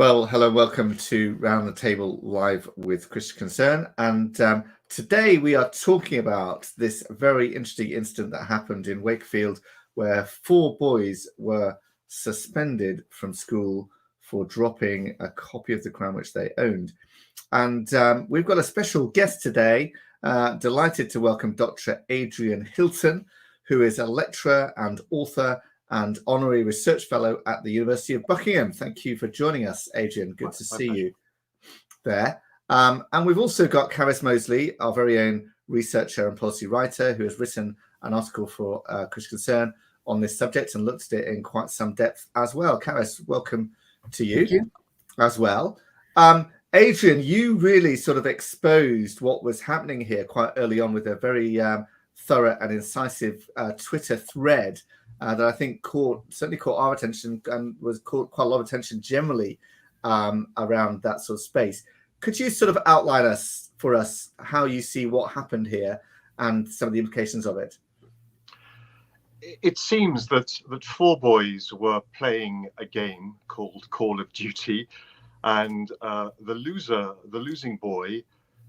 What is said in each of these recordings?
Well, hello, welcome to Round the Table Live with Christian Concern. And today we are talking about this very interesting incident that happened in Wakefield, where 4 boys were suspended from school for dropping a copy of the Qur'an which they owned. And we've got a special guest today. Delighted to welcome Dr. Adrian Hilton, who is a lecturer and author and honorary research fellow at the University of Buckingham. Thank you for joining us, Adrian. Good to see you there. And we've also got Carys Moseley, our very own researcher and policy writer, who has written an article for Christian Concern on this subject and looked at it in quite some depth as well. Carys, welcome to you as well. Adrian, you really sort of exposed what was happening here quite early on with a very thorough and incisive Twitter thread that I think certainly caught our attention and was caught quite a lot of attention generally around that sort of space. Could you sort of outline for us how you see what happened here and some of the implications of it? It seems that 4 boys were playing a game called Call of Duty, and the losing boy,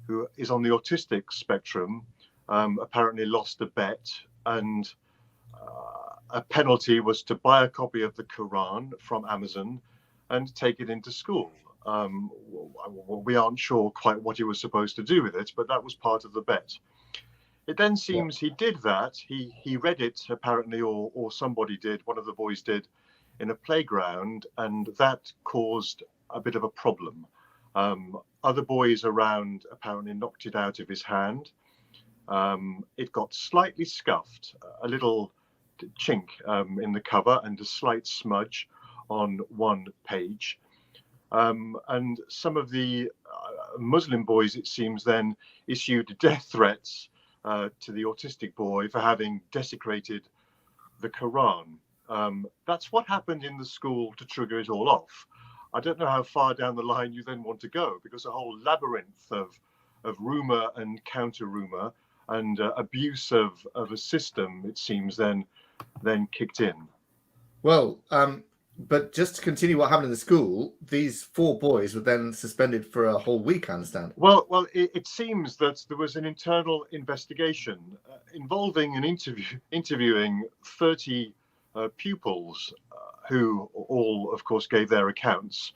who is on the autistic spectrum, apparently lost a bet, and a penalty was to buy a copy of the Quran from Amazon and take it into school. We aren't sure quite what he was supposed to do with it, but that was part of the bet. It then seems he did that. He read it apparently, or somebody did, one of the boys did, in a playground, and that caused a bit of a problem. Other boys around apparently knocked it out of his hand. It got slightly scuffed, a little chink in the cover and a slight smudge on one page. And some of the Muslim boys, it seems, then issued death threats to the autistic boy for having desecrated the Quran. That's what happened in the school to trigger it all off. I don't know how far down the line you then want to go, because a whole labyrinth of rumor and counter rumor and abuse of a system, it seems, then kicked in. Well, but just to continue what happened in the school, these 4 boys were then suspended for a whole week, I understand. Well, it seems that there was an internal investigation involving interviewing 30 pupils who all, of course, gave their accounts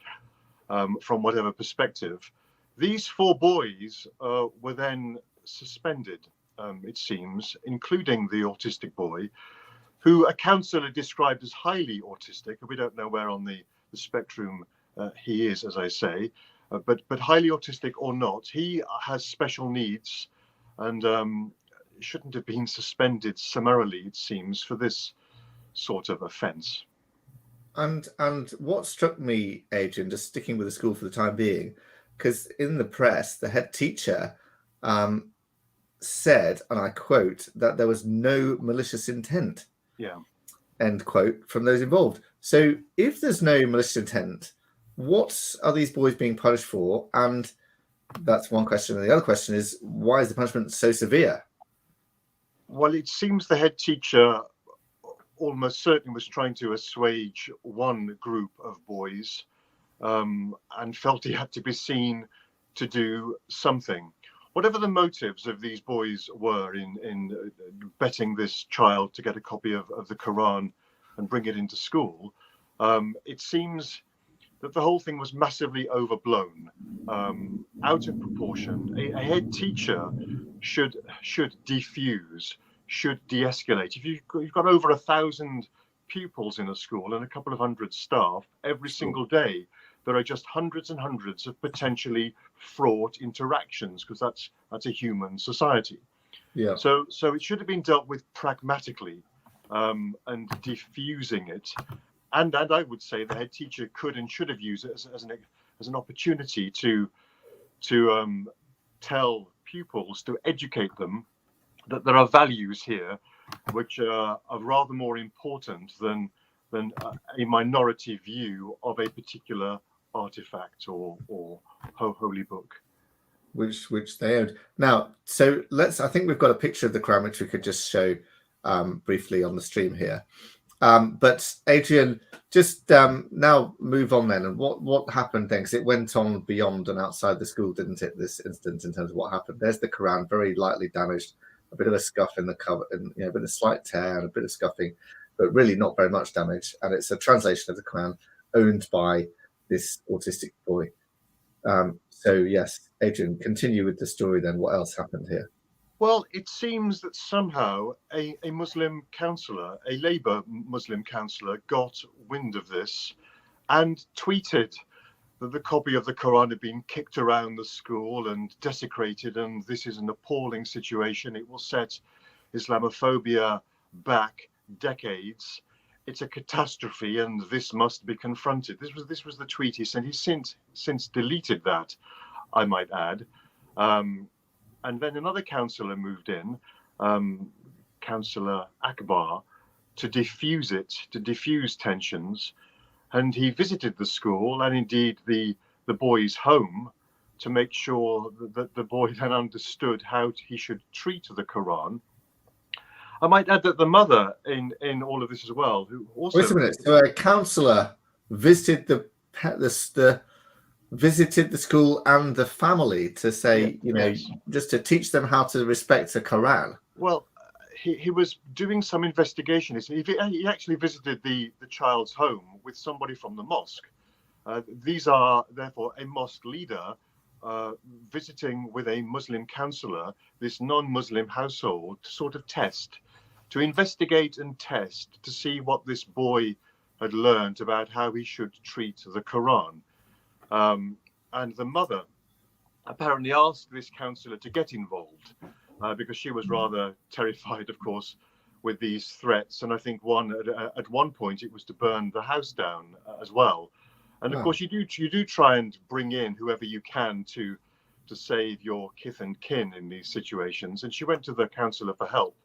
from whatever perspective. These 4 boys were then suspended, it seems, including the autistic boy, who a councillor described as highly autistic. We don't know where on the spectrum he is, as I say, but highly autistic or not, he has special needs and shouldn't have been suspended summarily, it seems, for this sort of offence. And what struck me, Adrian, just sticking with the school for the time being, because in the press, the head teacher said, and I quote, that there was no malicious intent. Yeah. End quote from those involved. So if there's no malicious intent, what are these boys being punished for? And that's one question. And the other question is, why is the punishment so severe? Well, it seems the head teacher almost certainly was trying to assuage one group of boys and felt he had to be seen to do something. Whatever the motives of these boys were in betting this child to get a copy of the Quran and bring it into school, it seems that the whole thing was massively overblown, out of proportion. A head teacher should defuse, should de-escalate. If you've got over 1,000 pupils in a school and a couple of hundred staff every single day, there are just hundreds and hundreds of potentially fraught interactions, because that's a human society. Yeah. So it should have been dealt with pragmatically and diffusing it. And I would say the head teacher could and should have used it as an opportunity to tell pupils, to educate them that there are values here which are rather more important than a minority view of a particular artifact or holy book, which they owned. Now, so I think we've got a picture of the Quran which we could just show briefly on the stream here. But Adrian, just now move on then. And what happened then? Because it went on beyond and outside the school, didn't it? This instance in terms of what happened. There's the Quran, very lightly damaged, a bit of a scuff in the cover, and a bit of slight tear and a bit of scuffing, but really not very much damage. And it's a translation of the Quran owned by this autistic boy. So yes, Adrian, continue with the story then. What else happened here? Well, it seems that somehow a Muslim councillor, a Labour Muslim councillor, got wind of this and tweeted that the copy of the Quran had been kicked around the school and desecrated, and this is an appalling situation. It will set Islamophobia back decades. It's a catastrophe, and this must be confronted. This was the tweet he sent. He's since deleted that, I might add. And then another councillor moved in, Councillor Akbar, to diffuse tensions. And he visited the school and indeed the boy's home to make sure that the boy then understood how he should treat the Quran. I might add that the mother in all of this as well, who also... Wait a minute. So a councillor visited visited the school and the family to say, yes. just to teach them how to respect the Quran. Well, he was doing some investigation. He actually visited the child's home with somebody from the mosque. These are therefore a mosque leader visiting with a Muslim councillor this non-Muslim household to sort of test, to investigate and test to see what this boy had learned about how he should treat the Quran. And the mother apparently asked this councillor to get involved because she was rather terrified, of course, with these threats. And I think at one point it was to burn the house down as well. And of course, you do try and bring in whoever you can to save your kith and kin in these situations. And she went to the councillor for help.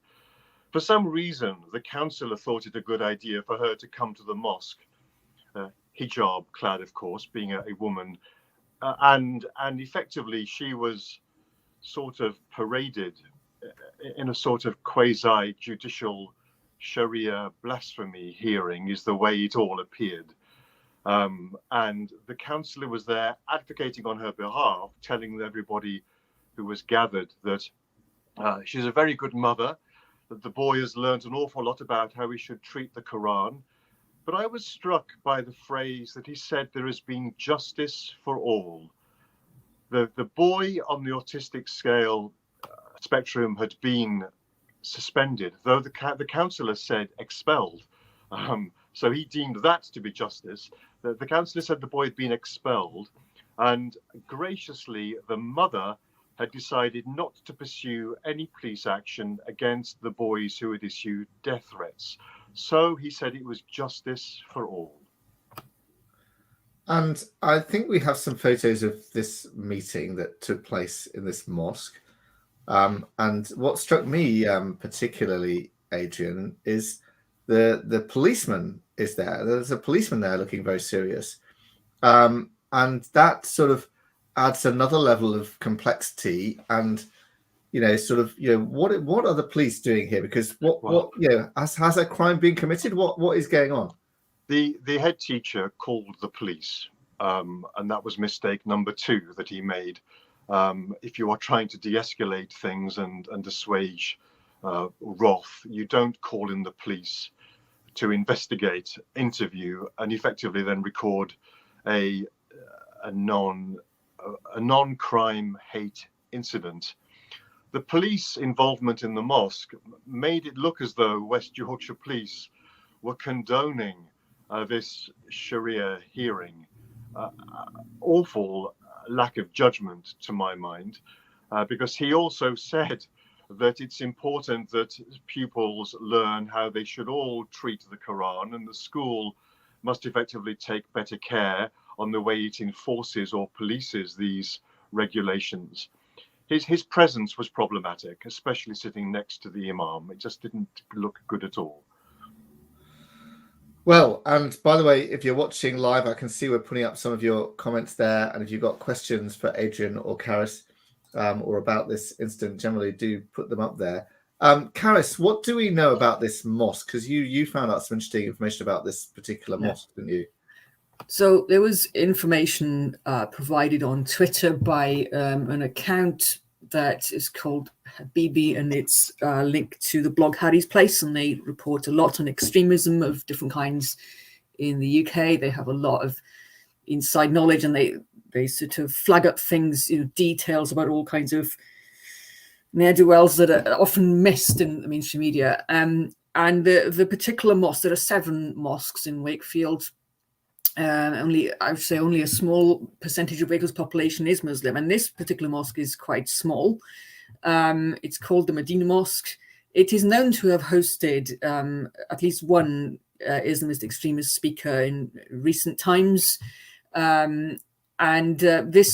For some reason, the councillor thought it a good idea for her to come to the mosque, hijab clad, of course, being a woman, and effectively she was sort of paraded in a sort of quasi-judicial Sharia blasphemy hearing, is the way it all appeared. And the councillor was there advocating on her behalf, telling everybody who was gathered that she's a very good mother, that the boy has learned an awful lot about how he should treat the Quran. But I was struck by the phrase that he said, there has been justice for all. The boy on the autistic scale spectrum had been suspended, though the councillor said expelled. So he deemed that to be justice. The councillor said the boy had been expelled, and graciously the mother had decided not to pursue any police action against the boys who had issued death threats. So he said it was justice for all. And I think we have some photos of this meeting that took place in this mosque. And what struck me particularly, Adrian, is the policeman is there. There's a policeman there looking very serious. And that sort of adds another level of complexity and, what are the police doing here? Because has a crime been committed? What is going on? The head teacher called the police, and that was mistake number 2 that he made. If you are trying to de-escalate things and assuage wrath, you don't call in the police to investigate, interview, and effectively then record a non-crime hate incident. The police involvement in the mosque made it look as though West Yorkshire Police were condoning this Sharia hearing. Awful lack of judgment, to my mind, because he also said that it's important that pupils learn how they should all treat the Quran, and the school must effectively take better care on the way it enforces or polices these regulations. His presence was problematic, especially sitting next to the imam. It just didn't look good at all. Well, and by the way, if you're watching live, I can see we're putting up some of your comments there. And if you've got questions for Adrian or Carys or about this incident, generally do put them up there. Carys, what do we know about this mosque? Because you found out some interesting information about this particular mosque, didn't you? So there was information provided on Twitter by an account that is called Habibi, and it's linked to the blog Harry's Place, and they report a lot on extremism of different kinds in the UK. They have a lot of inside knowledge, and they sort of flag up things, details about all kinds of ne'er-do-wells that are often missed in the mainstream media. And the particular mosque, there are 7 mosques in Wakefield. I would say only a small percentage of Wakefield's population is Muslim, and this particular mosque is quite small. It's called the Medina Mosque. It is known to have hosted at least one Islamist extremist speaker in recent times. This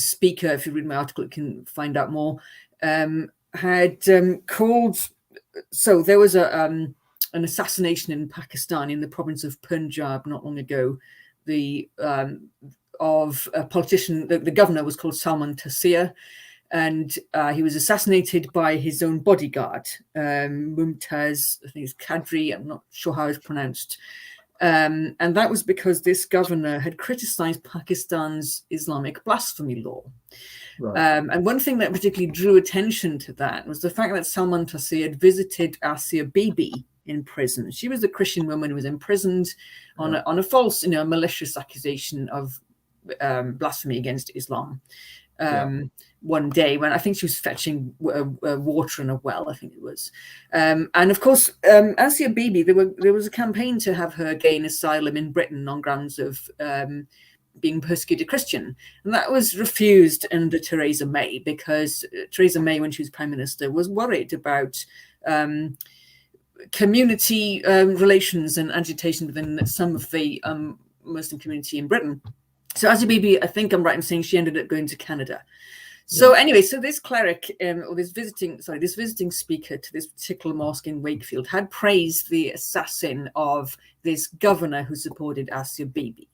speaker, if you read my article, you can find out more, had called... So there was an assassination in Pakistan in the province of Punjab not long ago, of a politician. The governor was called Salman Taseer, and he was assassinated by his own bodyguard, Mumtaz, I think it's Qadri, I'm not sure how it's pronounced. And that was because this governor had criticized Pakistan's Islamic blasphemy law. Right. And one thing that particularly drew attention to that was the fact that Salman Taseer had visited Asia Bibi in prison. She was a Christian woman who was imprisoned on a false, malicious accusation of blasphemy against Islam. One day when I think she was fetching water in a well, I think it was. And of course, Asia Bibi, there was a campaign to have her gain asylum in Britain on grounds of being persecuted Christian. And that was refused under Theresa May, because Theresa May, when she was Prime Minister, was worried about community relations and agitation within some of the Muslim community in Britain. So Asia Bibi, I think I'm right in saying she ended up going to Canada. So anyway, so this cleric, or this visiting speaker to this particular mosque in Wakefield had praised the assassin of this governor who supported Asia Bibi.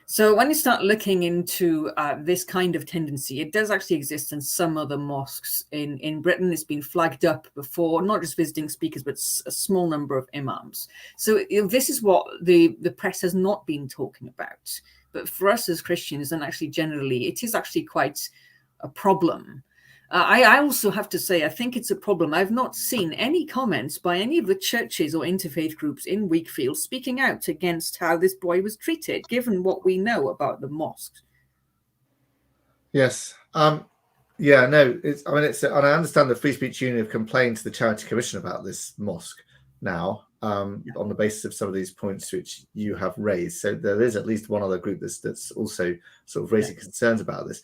So when you start looking into this kind of tendency, it does actually exist in some other mosques in Britain. It's been flagged up before, not just visiting speakers, but a small number of imams. So this is what the press has not been talking about. But for us as Christians, and actually generally, it is actually quite a problem. I also have to say, I think it's a problem. I've not seen any comments by any of the churches or interfaith groups in Wakefield speaking out against how this boy was treated, given what we know about the mosque. Yes. And I understand the Free Speech Union have complained to the Charity Commission about this mosque now, on the basis of some of these points which you have raised. So there is at least one other group that's also sort of raising concerns about this.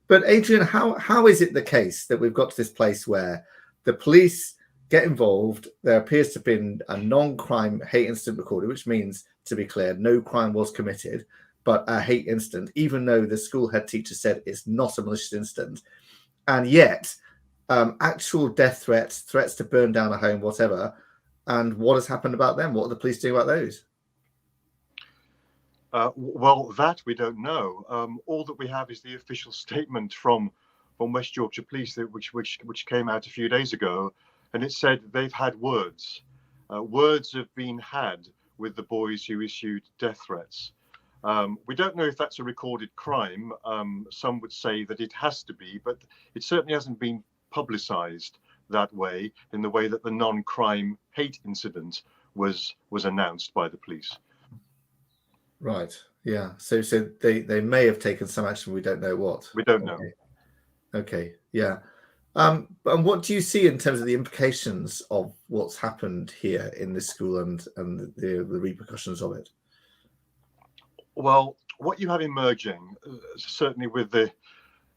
But Adrian, how is it the case that we've got to this place where the police get involved? There appears to have been a non-crime hate incident recorded, which means, to be clear, no crime was committed, but a hate incident, even though the school head teacher said it's not a malicious incident. And yet, actual death threats to burn down a home, whatever. And what has happened about them? What are the police doing about those? Well, that we don't know. All that we have is the official statement from West Yorkshire Police, which came out a few days ago, and it said they've had words. Words have been had with the boys who issued death threats. We don't know if that's a recorded crime. Some would say that it has to be, but it certainly hasn't been publicised that way, in the way that the non-crime hate incident was announced by the police. Right. Yeah. So they may have taken some action. We don't know what. We don't know. Okay. Yeah. And what do you see in terms of the implications of what's happened here in this school and the repercussions of it? Well, what you have emerging, certainly with the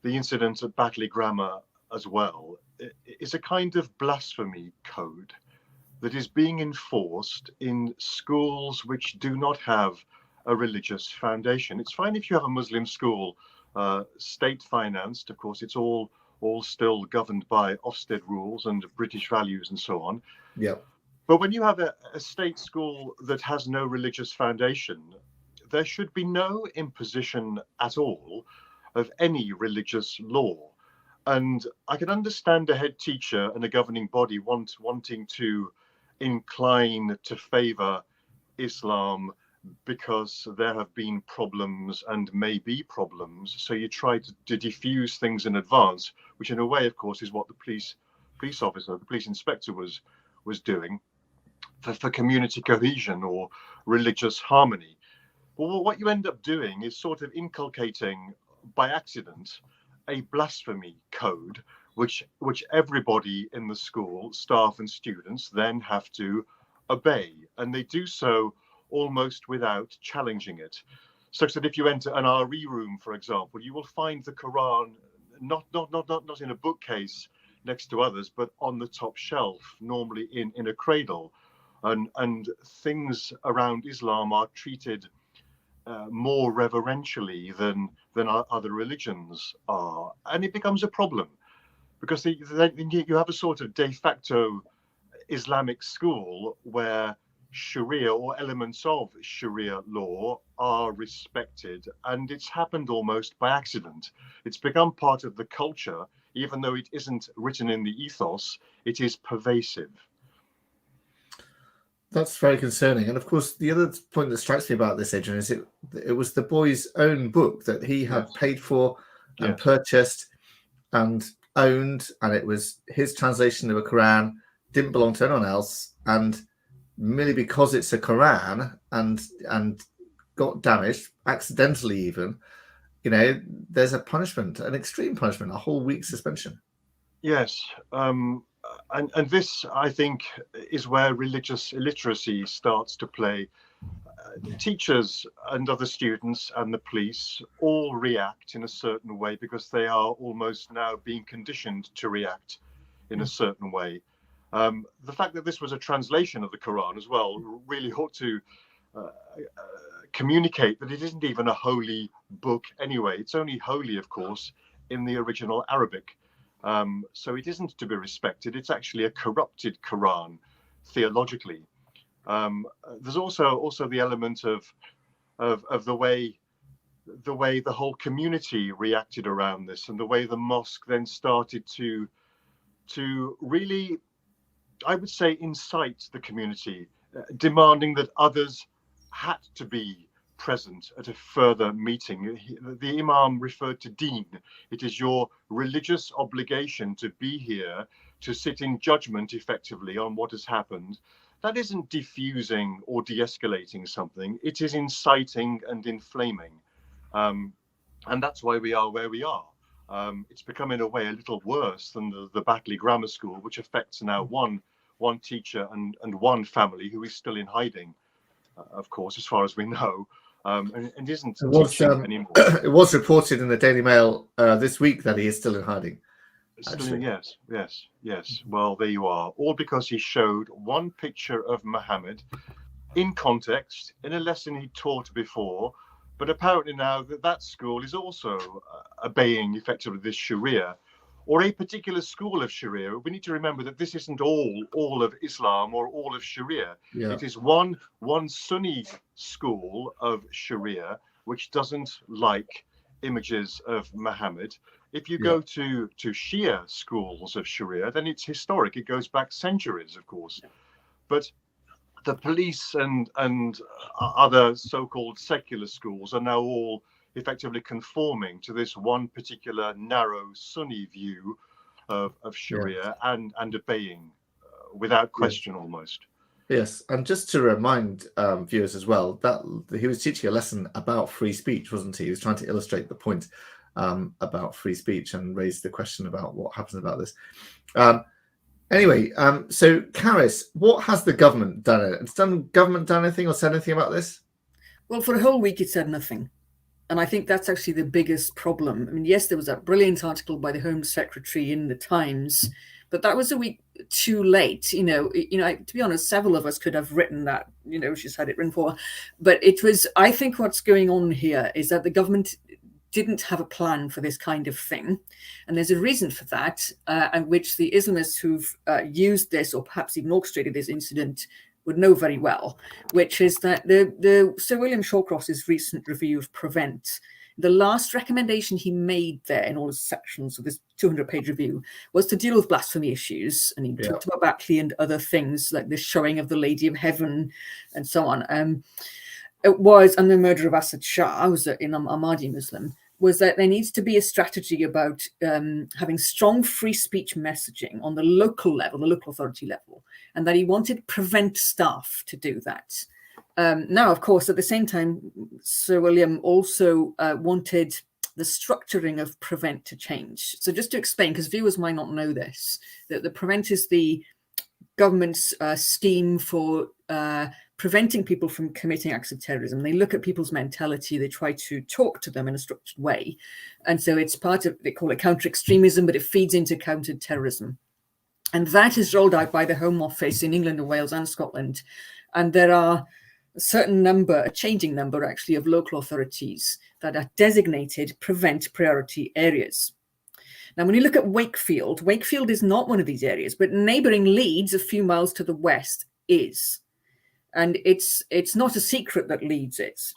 incident at Batley Grammar as well, is a kind of blasphemy code that is being enforced in schools which do not have a religious foundation. It's fine if you have a Muslim school, state financed, of course, it's all still governed by Ofsted rules and British values and so on. Yeah. But when you have a state school that has no religious foundation, there should be no imposition at all of any religious law. And I can understand a head teacher and a governing body wanting to incline to favour Islam because there have been problems and may be problems. So you try to diffuse things in advance, which in a way, of course, is what the police officer, the police inspector was doing for community cohesion or religious harmony. Well, what you end up doing is sort of inculcating by accident a blasphemy code, which everybody in the school, staff and students, then have to obey, and they do so almost without challenging it. Such that if you enter an RE room, for example, you will find the Quran not in a bookcase next to others, but on the top shelf, normally in a cradle, and things around Islam are treated more reverentially than other religions are, and it becomes a problem because you have a sort of de facto Islamic school where Sharia or elements of Sharia law are respected, and it's happened almost by accident. It's become part of the culture, even though it isn't written in the ethos. It is pervasive. That's very concerning. And of course, the other point that strikes me about this, Adrian, is it was the boy's own book that he had paid for and purchased and owned, and it was his translation of a Quran, didn't belong to anyone else, and merely because it's a Quran and got damaged accidentally, even, there's a punishment, an extreme punishment, a whole week suspension. Yes. And this, I think, is where religious illiteracy starts to play. Teachers and other students and the police all react in a certain way because they are almost now being conditioned to react in a certain way. The fact that this was a translation of the Quran as well really ought to communicate that it isn't even a holy book anyway. It's only holy, of course, in the original Arabic. So it isn't to be respected. It's actually a corrupted Quran theologically. There's also the element of the way the whole community reacted around this, and the way the mosque then started to really, I would say, incite the community, demanding that others had to be present at a further meeting. The Imam referred to deen. It is your religious obligation to be here, to sit in judgment effectively on what has happened. That isn't diffusing or de-escalating something. It is inciting and inflaming. And that's why we are where we are. It's become, in a way, a little worse than the Batley Grammar School, which affects now one teacher and one family who is still in hiding, of course, as far as we know. And isn't teaching anymore. It was reported in the Daily Mail this week that he is still in hiding. Yes. Well, there you are. All because he showed one picture of Muhammad in context in a lesson he taught before. But apparently now that school is also obeying effectively this Sharia, or a particular school of Sharia. We need to remember that this isn't all of Islam or all of Sharia. Yeah. It is one Sunni school of Sharia which doesn't like images of Muhammad. If you go to Shia schools of Sharia, then it's historic. It goes back centuries, of course. But the police and other so-called secular schools are now all effectively conforming to this one particular narrow Sunni view of Sharia and obeying without question almost. Yes, and just to remind viewers as well, that he was teaching a lesson about free speech, wasn't he? He was trying to illustrate the point about free speech and raise the question about what happens about this. Anyway, so Carys, what has the government done? Has the government done anything or said anything about this? Well, for a whole week it said nothing. And I think that's actually the biggest problem. I mean, yes, there was that brilliant article by the Home Secretary in the Times, but that was a week too late. To be honest, several of us could have written that, she's had it written for. But it was, I think what's going on here is that the government didn't have a plan for this kind of thing. And there's a reason for that, and which the Islamists who've used this or perhaps even orchestrated this incident would know very well, which is that the Sir William Shawcross's recent review of Prevent The last recommendation he made there in all his sections of this 200-page review was to deal with blasphemy issues. And he talked about Batley and other things like the showing of the Lady of Heaven and so on. It was, and the murder of Asad Shah, was an Ahmadi Muslim, was that there needs to be a strategy about having strong free speech messaging on the local level, the local authority level, and that he wanted Prevent staff to do that. Now, of course, at the same time, Sir William also wanted the structuring of Prevent to change. So just to explain, because viewers might not know this, that the Prevent is the government's scheme for preventing people from committing acts of terrorism. They look at people's mentality, they try to talk to them in a structured way. And so it's part of, they call it counter-extremism, but it feeds into counter-terrorism. And that is rolled out by the Home Office in England and Wales and Scotland. And there are a certain number, a changing number actually, of local authorities that are designated Prevent priority areas. Now, when you look at Wakefield, Wakefield is not one of these areas, but neighbouring Leeds, a few miles to the west, is. And it's not a secret that Leeds is.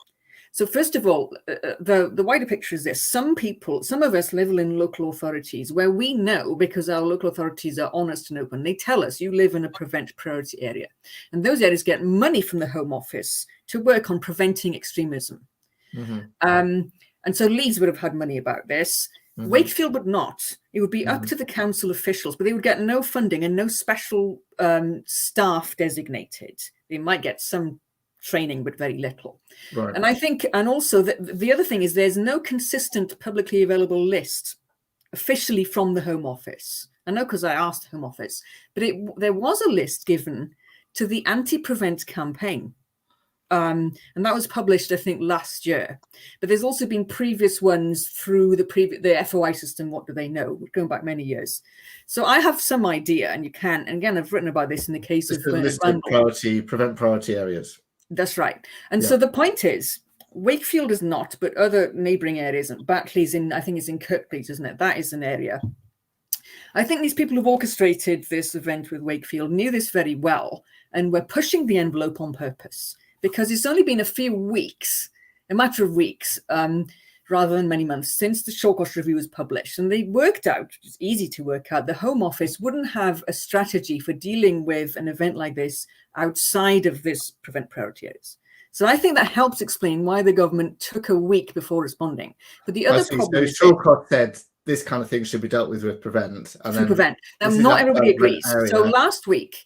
So first of all, the wider picture is this. Some of us live in local authorities where we know, because our local authorities are honest and open, they tell us you live in a Prevent priority area. And those areas get money from the Home Office to work on preventing extremism. Mm-hmm. And so Leeds would have had money about this. Mm-hmm. Wakefield would not. It would be up to the council officials, but they would get no funding and no special staff designated. They might get some training, but very little. Right. And I think, and also the other thing is there's no consistent publicly available list officially from the Home Office. I know because I asked the Home Office, but there was a list given to the anti-Prevent campaign. And that was published, I think, last year. But there's also been previous ones through the FOI system, What Do They Know, going back many years. So I have some idea, and you can, and again, I've written about this in the case of Prevent priority areas. That's right. And so the point is, Wakefield is not, but other neighbouring areas, and Batley's I think is in Kirklees, isn't it? That is an area. I think these people who've orchestrated this event with Wakefield knew this very well, and were pushing the envelope on purpose. Because it's only been a few weeks, a matter of weeks, rather than many months, since the Short Review was published. And they worked out, it's easy to work out, the Home Office wouldn't have a strategy for dealing with an event like this outside of this Prevent priority areas. So I think that helps explain why the government took a week before responding. But the other problem is... So Short said this kind of thing should be dealt with Prevent. And then Prevent. Now, not everybody agrees. So last week,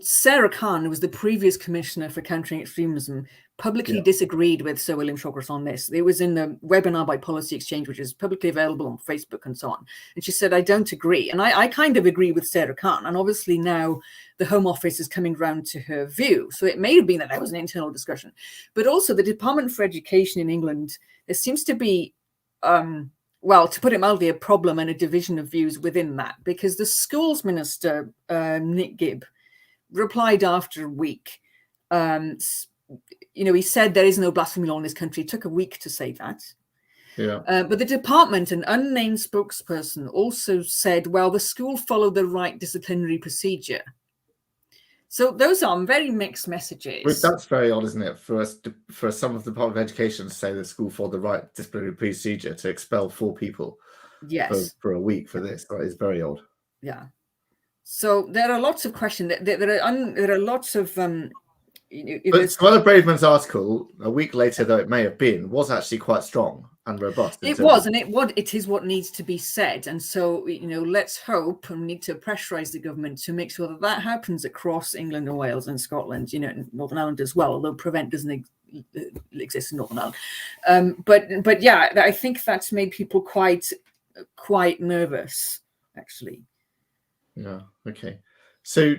Sarah Khan, who was the previous commissioner for countering extremism, publicly disagreed with Sir William Shawcross on this. It was in the webinar by Policy Exchange, which is publicly available on Facebook and so on. And she said, I don't agree. And I kind of agree with Sarah Khan. And obviously now the Home Office is coming round to her view. So it may have been that there was an internal discussion. But also the Department for Education in England, there seems to be, well, to put it mildly, a problem and a division of views within that. Because the schools minister, Nick Gibb, replied after a week. He said there is no blasphemy law in this country. It took a week to say that. Yeah. But the department, an unnamed spokesperson, also said, well, the school followed the right disciplinary procedure. So those are very mixed messages. But that's very odd, isn't it? For some of the Department of Education to say the school followed the right disciplinary procedure to expel 4 people for a week for this. That is very odd. Yeah. So there are lots of questions. There are lots of. But Sir Braveman's article, a week later though it may have been, was actually quite strong and robust. It was, and it is what needs to be said. And so let's hope, and we need to pressurise the government to make sure that happens across England and Wales and Scotland, and Northern Ireland as well. Although Prevent doesn't exist in Northern Ireland, but yeah, I think that's made people quite nervous, actually. Yeah. Okay. So,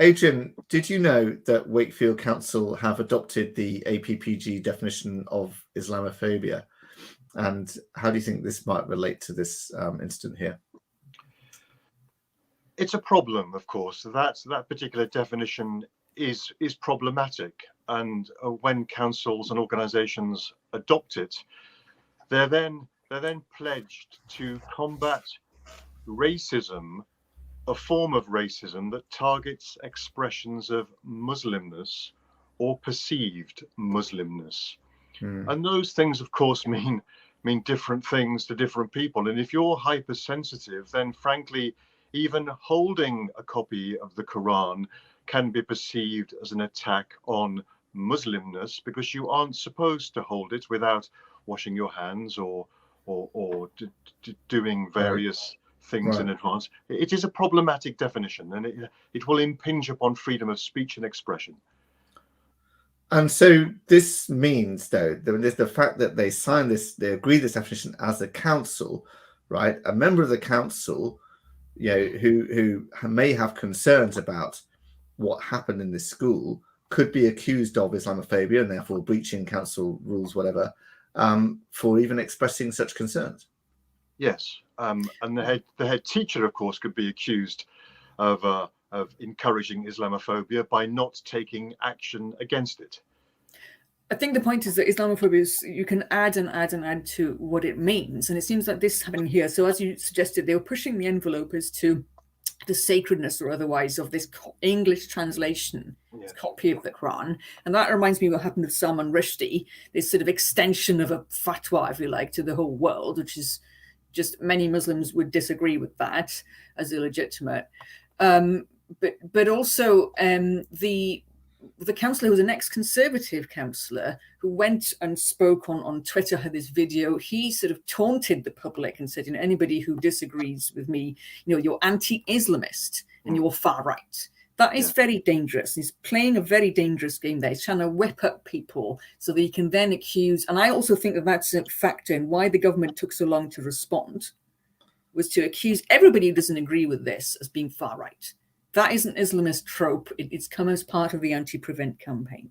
Adrian, did you know that Wakefield Council have adopted the APPG definition of Islamophobia? And how do you think this might relate to this incident here? It's a problem, of course. That particular definition is problematic. And when councils and organisations adopt it, they're then pledged to combat racism, a form of racism that targets expressions of Muslimness or perceived Muslimness. And those things, of course, mean different things to different people. And if you're hypersensitive, then frankly, even holding a copy of the Quran can be perceived as an attack on Muslimness, because you aren't supposed to hold it without washing your hands or doing various things in advance. It is a problematic definition, and it will impinge upon freedom of speech and expression. And so this means, though, the fact that they signed this, they agreed this definition as a council, right? A member of the council, who may have concerns about what happened in this school, could be accused of Islamophobia and therefore breaching council rules, whatever, for even expressing such concerns. Yes, and the head teacher, of course, could be accused of encouraging Islamophobia by not taking action against it. I think the point is that Islamophobia is, you can add and add and add to what it means. And it seems like this is happening here. So as you suggested, they were pushing the envelope as to the sacredness or otherwise of this English translation, this copy of the Quran. And that reminds me of what happened with Salman Rushdie, this sort of extension of a fatwa, if you like, to the whole world, which is just many Muslims would disagree with that as illegitimate. But also the councillor was an ex-conservative councillor who went and spoke on Twitter, had this video. He sort of taunted the public and said, anybody who disagrees with me, you're anti-Islamist and you're far right. That is very dangerous. He's playing a very dangerous game there. He's trying to whip up people so that he can then accuse. And I also think that that's a factor in why the government took so long to respond, was to accuse everybody who doesn't agree with this as being far right. That is an Islamist trope. It's come as part of the anti-prevent campaign.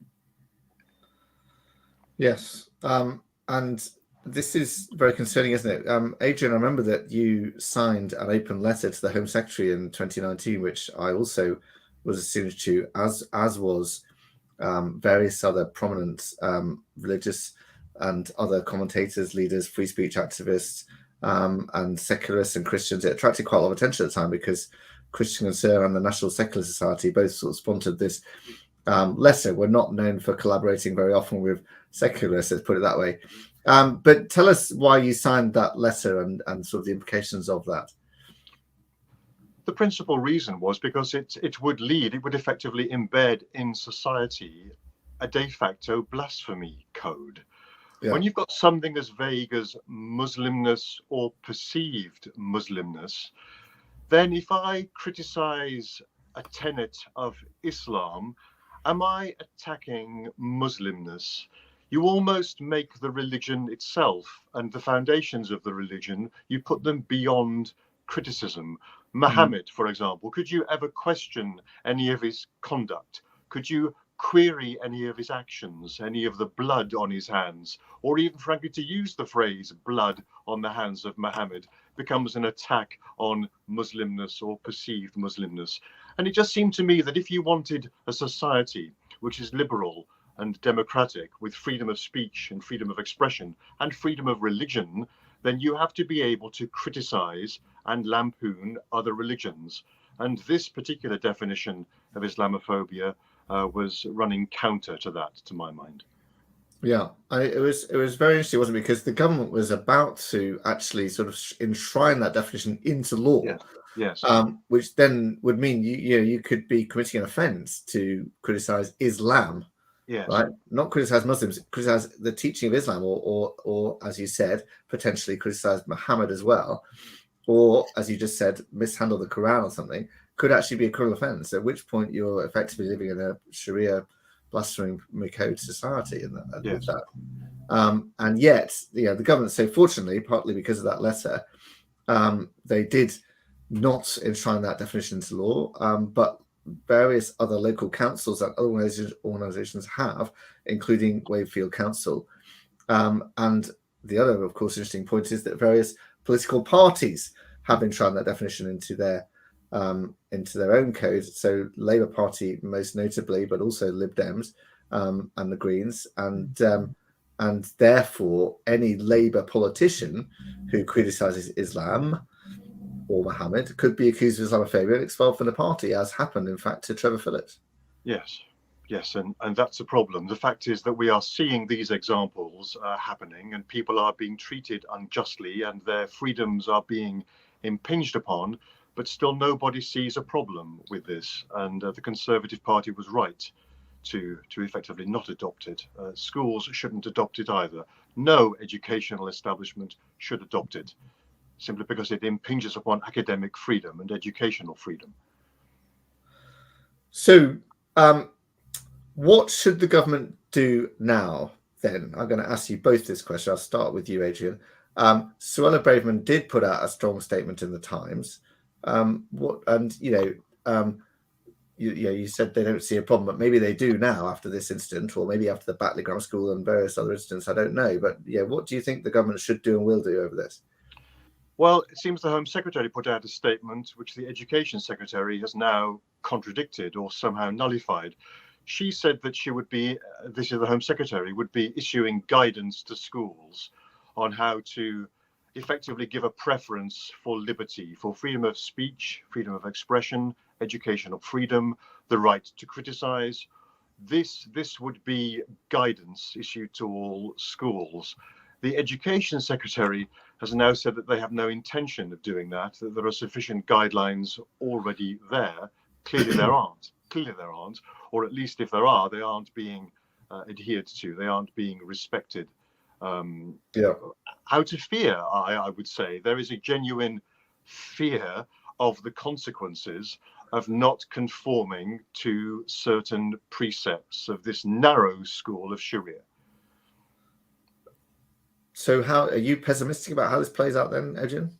Yes. And this is very concerning, isn't it? Adrian, I remember that you signed an open letter to the Home Secretary in 2019, which I also was a signature to, as was various other prominent religious and other commentators, leaders, free speech activists, and secularists and Christians. It attracted quite a lot of attention at the time because Christian Concern and the National Secular Society both sort of sponsored this letter. We're not known for collaborating very often with secularists, let's put it that way. But tell us why you signed that letter and sort of the implications of that. The principal reason was because it would effectively embed in society a de facto blasphemy code. Yeah. When you've got something as vague as Muslimness or perceived Muslimness, then if I criticize a tenet of Islam, am I attacking Muslimness? You almost make the religion itself and the foundations of the religion, you put them beyond criticism. Muhammad, for example, could you ever question any of his conduct? Could you query any of his actions, any of the blood on his hands, or even frankly to use the phrase blood on the hands of Muhammad becomes an attack on Muslimness or perceived Muslimness. And it just seemed to me that if you wanted a society which is liberal and democratic with freedom of speech and freedom of expression and freedom of religion, then you have to be able to criticize and lampoon other religions. And this particular definition of Islamophobia was running counter to that, to my mind. Yeah, it was very interesting, wasn't it? Because the government was about to actually sort of enshrine that definition into law. Yes. Which then would mean you could be committing an offence to criticize Islam. Yes. Right, not criticize Muslims, criticize the teaching of Islam, or as you said, potentially criticize Muhammad as well, or as you just said, mishandle the Quran or something, could actually be a criminal offence. At which point you're effectively living in a Sharia blasphemy code society, with that. And yet, the government, so fortunately, partly because of that letter, they did not enshrine that definition into law, but various other local councils and other organisations have, including Wakefield Council. And the other, of course, interesting point is that various political parties have enshrined that definition into their own code. So Labour Party, most notably, but also Lib Dems and the Greens, and therefore any Labour politician who criticises Islam or Muhammad could be accused of Islamophobia and expelled from the party, as happened, in fact, to Trevor Phillips. Yes, Yes, and that's a problem. The fact is that we are seeing these examples happening, and people are being treated unjustly, and their freedoms are being impinged upon, but still nobody sees a problem with this. And the Conservative Party was right to effectively not adopt it. Schools shouldn't adopt it either. No educational establishment should adopt it, simply because it impinges upon academic freedom and educational freedom. So, what should the government do now, then? I'm going to ask you both this question. I'll start with you, Adrian. Suella Braverman did put out a strong statement in the Times. You said they don't see a problem, but maybe they do now after this incident, or maybe after the Batley Grammar School and various other incidents. I don't know. But yeah, what do you think the government should do and will do over this? Well, it seems the Home Secretary put out a statement which the Education Secretary has now contradicted or somehow nullified. She said that she would be, this is the Home Secretary, would be issuing guidance to schools on how to effectively give a preference for liberty, for freedom of speech, freedom of expression, educational freedom, the right to criticize. This would be guidance issued to all schools. The Education Secretary has now said that they have no intention of doing that there are sufficient guidelines already there. Clearly there aren't. Or at least if there are, they aren't being adhered to. They aren't being respected. How to fear, I would say. There is a genuine fear of the consequences of not conforming to certain precepts of this narrow school of Sharia. So how are you pessimistic about how this plays out then, Adrian?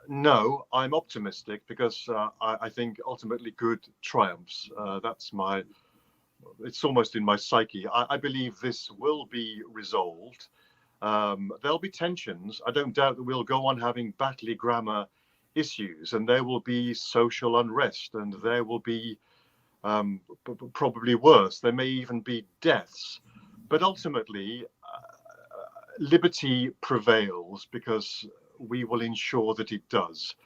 No, I'm optimistic because I think ultimately good triumphs. It's almost in my psyche. I believe this will be resolved. There'll be tensions. I don't doubt that we'll go on having Batley Grammar issues, and there will be social unrest, and there will be probably worse. There may even be deaths. But ultimately, liberty prevails because we will ensure that it does.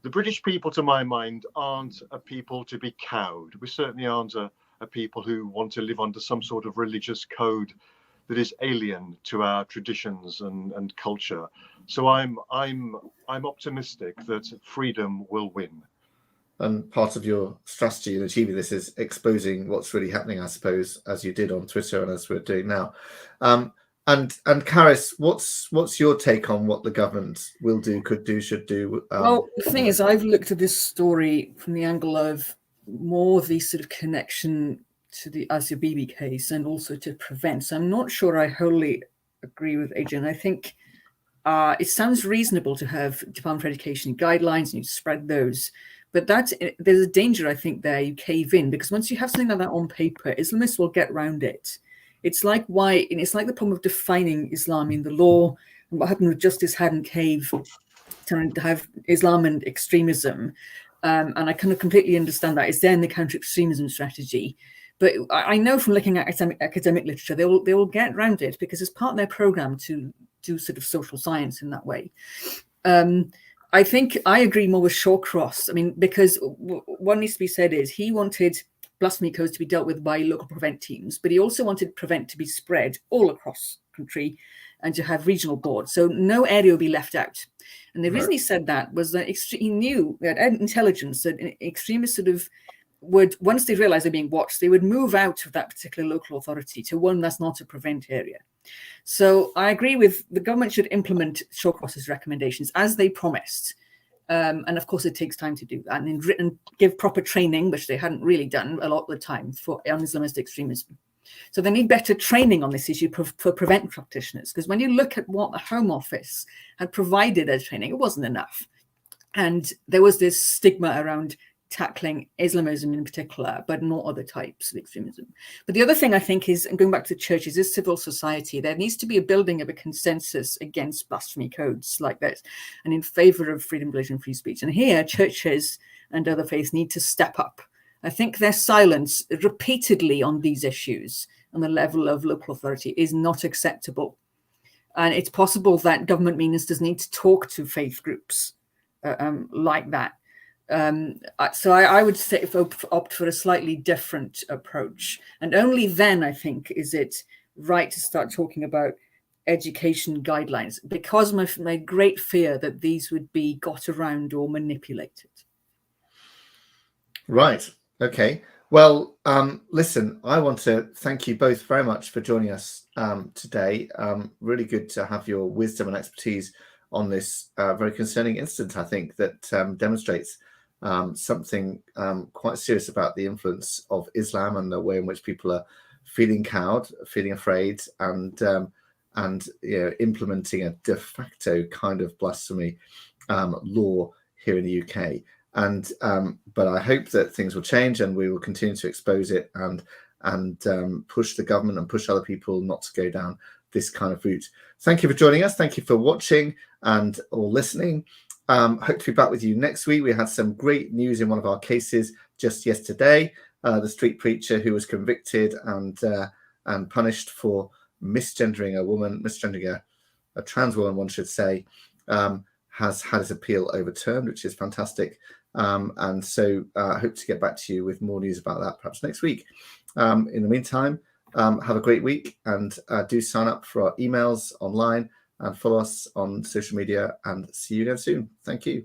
The British people, to my mind, aren't a people to be cowed. We certainly aren't a people who want to live under some sort of religious code that is alien to our traditions and culture. So I'm optimistic that freedom will win. And part of your strategy in achieving this is exposing what's really happening, I suppose, as you did on Twitter and as we're doing now. And Carys, what's your take on what the government will do, could do, should do? Well, the thing is, I've looked at this story from the angle of more the sort of connection to the Asia Bibi case and also to prevent. So I'm not sure I wholly agree with Adrian. I think it sounds reasonable to have Department for Education guidelines and you spread those. But there's a danger, I think, there you cave in, because once you have something like that on paper, Islamists will get around it. It's like the problem of defining Islam in the law, and what happened with Justice Haddon Cave, trying to have Islam and extremism. And I kind of completely understand that. It's there in the counter-extremism strategy. But I know from looking at academic literature, they will get around it because it's part of their program to do sort of social science in that way. I think I agree more with Shawcross. I mean, because what needs to be said is he wanted blasphemy codes to be dealt with by local prevent teams, but he also wanted prevent to be spread all across the country and to have regional boards. So no area will be left out. And the reason he said that was that he knew that intelligence, that extremists sort of would, once they realized they're being watched, they would move out of that particular local authority to one that's not a prevent area. So I agree with the government should implement Shawcross's recommendations as they promised. And of course, it takes time to do that and give proper training, which they hadn't really done a lot of the time on Islamist extremism. So they need better training on this issue for prevent practitioners, because when you look at what the Home Office had provided as training, it wasn't enough. And there was this stigma around tackling Islamism in particular, but not other types of extremism. But the other thing I think is, and going back to churches, is civil society. There needs to be a building of a consensus against blasphemy codes like this and in favor of freedom of religion and free speech. And here, churches and other faiths need to step up. I think their silence repeatedly on these issues on the level of local authority is not acceptable. And it's possible that government ministers need to talk to faith groups like that. So I would say opt for a slightly different approach, and only then I think is it right to start talking about education guidelines, because my great fear that these would be got around or manipulated. Right. Okay. Well, listen, I want to thank you both very much for joining us today. Really good to have your wisdom and expertise on this very concerning incident, I think, that demonstrates something quite serious about the influence of Islam and the way in which people are feeling cowed, feeling afraid, and implementing a de facto kind of blasphemy law here in the UK. And but I hope that things will change, and we will continue to expose it and push the government and push other people not to go down this kind of route. Thank you for joining us. Thank you for watching and or listening. Hope to be back with you next week. We had some great news in one of our cases just yesterday. The street preacher who was convicted and punished for misgendering a woman, misgendering a trans woman, one should say, has had his appeal overturned, which is fantastic. And so I hope to get back to you with more news about that perhaps next week. In the meantime, have a great week, and do sign up for our emails online and follow us on social media, and see you again soon. Thank you.